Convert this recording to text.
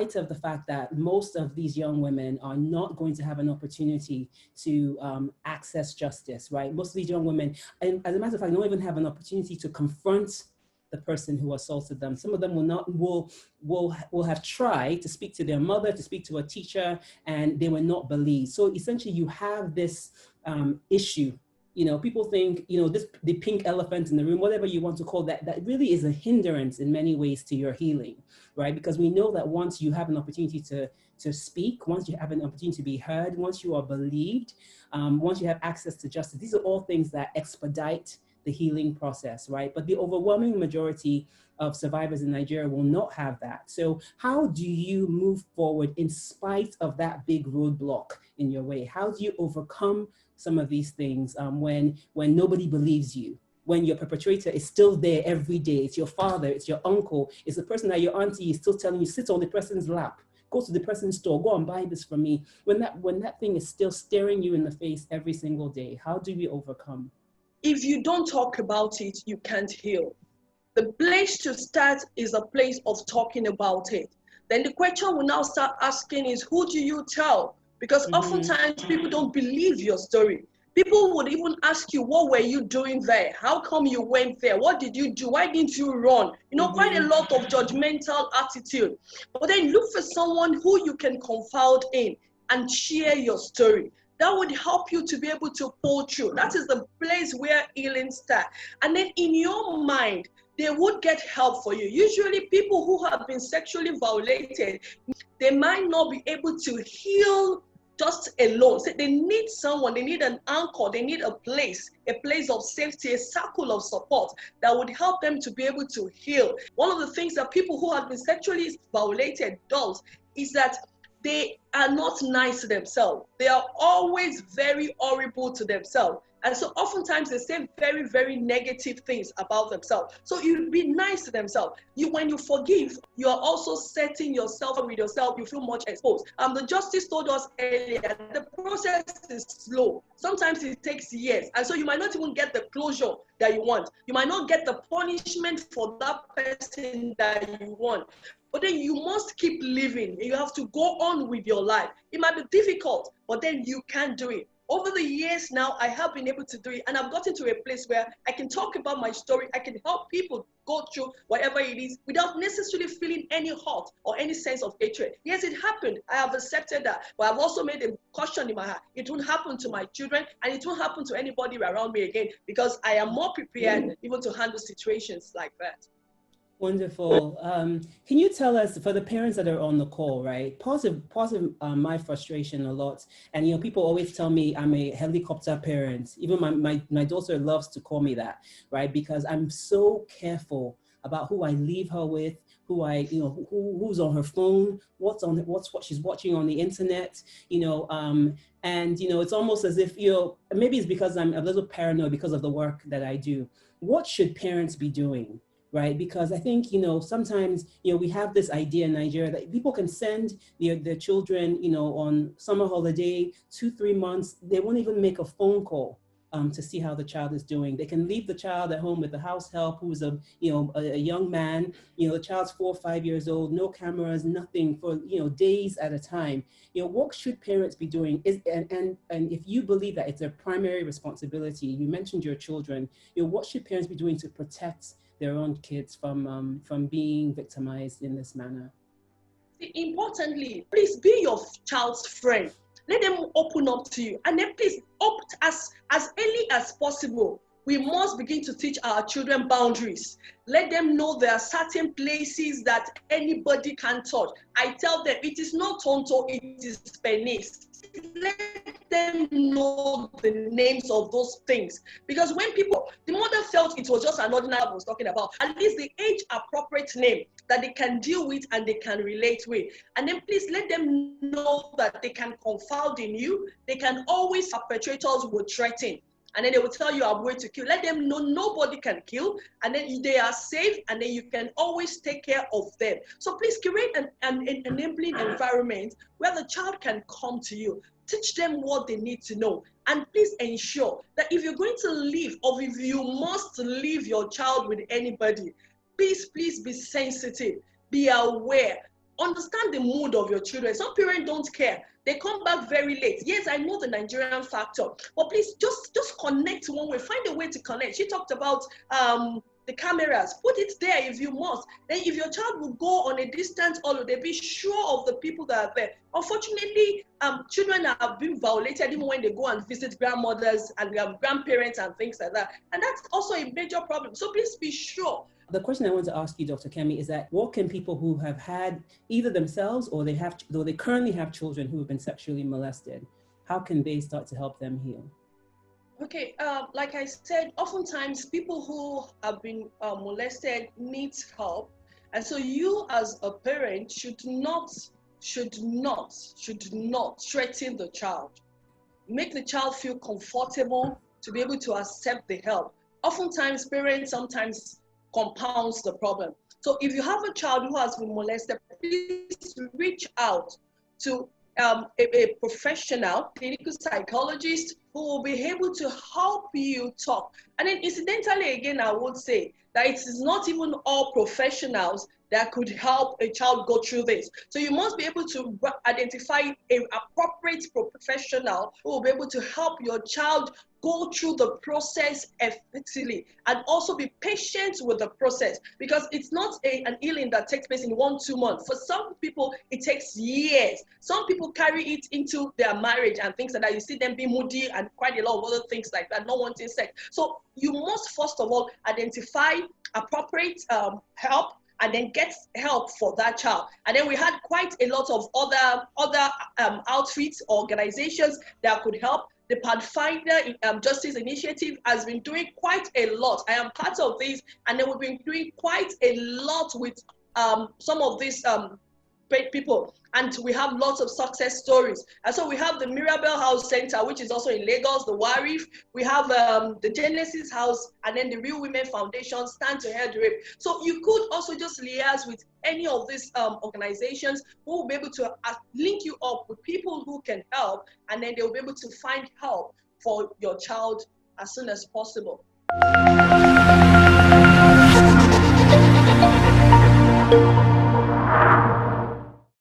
spite of the fact that most of these young women are not going to have an opportunity to access justice, right? Most of these young women, and as a matter of fact, don't even have an opportunity to confront the person who assaulted them. Some of them will have tried to speak to their mother, to speak to a teacher, and they were not believed. So essentially, you have this issue. People think, the pink elephant in the room, whatever you want to call that, that really is a hindrance in many ways to your healing, right? Because we know that once you have an opportunity to speak, once you have an opportunity to be heard, once you are believed, once you have access to justice, these are all things that expedite the healing process, right? But the overwhelming majority of survivors in Nigeria will not have that. So how do you move forward in spite of that big roadblock in your way? How do you overcome some of these things when nobody believes you? When your perpetrator is still there every day, it's your father, it's your uncle, it's the person that your auntie is still telling you, sit on the person's lap, go to the person's store, go and buy this from me. When that thing is still staring you in the face every single day, how do we overcome? If you don't talk about it, you can't heal. The place to start is a place of talking about it. Then the question we now start asking is, who do you tell? Because oftentimes people don't believe your story. People would even ask you, what were you doing there? How come you went there? What did you do? Why didn't you run? Quite a lot of judgmental attitude. But then look for someone who you can confide in and share your story. That would help you to be able to pull through. That is the place where healing starts. And then in your mind, they would get help for you. Usually people who have been sexually violated, they might not be able to heal just alone. So they need someone, they need an anchor, they need a place of safety, a circle of support that would help them to be able to heal. One of the things that people who have been sexually violated does is that they are not nice to themselves. They are always very horrible to themselves. And so oftentimes they say very, very negative things about themselves. So you be nice to themselves. When you forgive, you are also setting yourself up with yourself. You feel much exposed. The justice told us earlier, the process is slow. Sometimes it takes years. And so you might not even get the closure that you want. You might not get the punishment for that person that you want. But then you must keep living. You have to go on with your life. It might be difficult, but then you can do it. Over the years now, I have been able to do it, and I've gotten to a place where I can talk about my story. I can help people go through whatever it is without necessarily feeling any hurt or any sense of hatred. Yes, it happened. I have accepted that, but I've also made a caution in my heart. It won't happen to my children, and it won't happen to anybody around me again, because I am more prepared even to handle situations like that. Wonderful. Can you tell us, for the parents that are on the call, right, pause my frustration a lot. And, people always tell me I'm a helicopter parent. Even my daughter loves to call me that, right? Because I'm so careful about who I leave her with, who's on her phone, what she's watching on the internet, and, it's almost as if, maybe it's because I'm a little paranoid because of the work that I do. What should parents be doing? Right? Because I think, sometimes, we have this idea in Nigeria that people can send their children, on summer holiday, 2-3 months, they won't even make a phone call to see how the child is doing. They can leave the child at home with the house help who's a young man, the child's 4 or 5 years old, no cameras, nothing for, days at a time. What should parents be doing? And if you believe that it's their primary responsibility, you mentioned your children, what should parents be doing to protect their own kids from being victimized in this manner? Importantly, please be your child's friend. Let them open up to you, and then please opt as early as possible. We must begin to teach our children boundaries. Let them know there are certain places that anybody can touch. I tell them it is not Tonto, it is penis. Let them know the names of those things. Because when the mother felt it was just an ordinary I was talking about, at least the age appropriate name that they can deal with and they can relate with. And then please let them know that they can confide in you. They can always, perpetrators will threaten. And then they will tell you, I'm going to kill. Let them know nobody can kill. And then they are safe. And then you can always take care of them. So please create an enabling environment where the child can come to you. Teach them what they need to know. And please ensure that if you're going to leave, or if you must leave your child with anybody, please be sensitive. Be aware. understand the mood of your children. Some parents don't care. They come back very late. Yes, I know the Nigerian factor, but please just connect one way. Find a way to connect. She talked about the cameras. Put it there if you must. Then if your child will go on a distance holiday, be sure of the people that are there. Unfortunately, children have been violated even when they go and visit grandmothers and grandparents and things like that. And that's also a major problem. So please be sure. The question I want to ask you, Dr. Kemi, is that what can people who have had either themselves or they currently have children who have been sexually molested, how can they start to help them heal? Okay, like I said, oftentimes people who have been molested need help. And so you as a parent should not threaten the child. Make the child feel comfortable to be able to accept the help. Oftentimes parents sometimes compounds the problem. So if you have a child who has been molested, please reach out to a professional, clinical psychologist who will be able to help you talk. And then incidentally, again, I would say that it is not even all professionals that could help a child go through this. So you must be able to identify an appropriate professional who will be able to help your child go through the process effectively, and also be patient with the process, because it's not an healing that takes place in 1-2 months. For some people, it takes years. Some people carry it into their marriage and things like that. You see them be moody and quite a lot of other things like that, not wanting sex. So you must first of all identify appropriate help, and then get help for that child. And then we had quite a lot of other outfits, organizations that could help. The Pathfinder Justice Initiative has been doing quite a lot. I am part of this, and then we've been doing quite a lot with some of these people, and we have lots of success stories. And so we have the Mirabel House Center, which is also in Lagos, the Warif. We have the Genesis House, and then the Real Women Foundation, Stand to Head Rape. So you could also just liaise with any of these organizations who will be able to link you up with people who can help, and then they'll be able to find help for your child as soon as possible.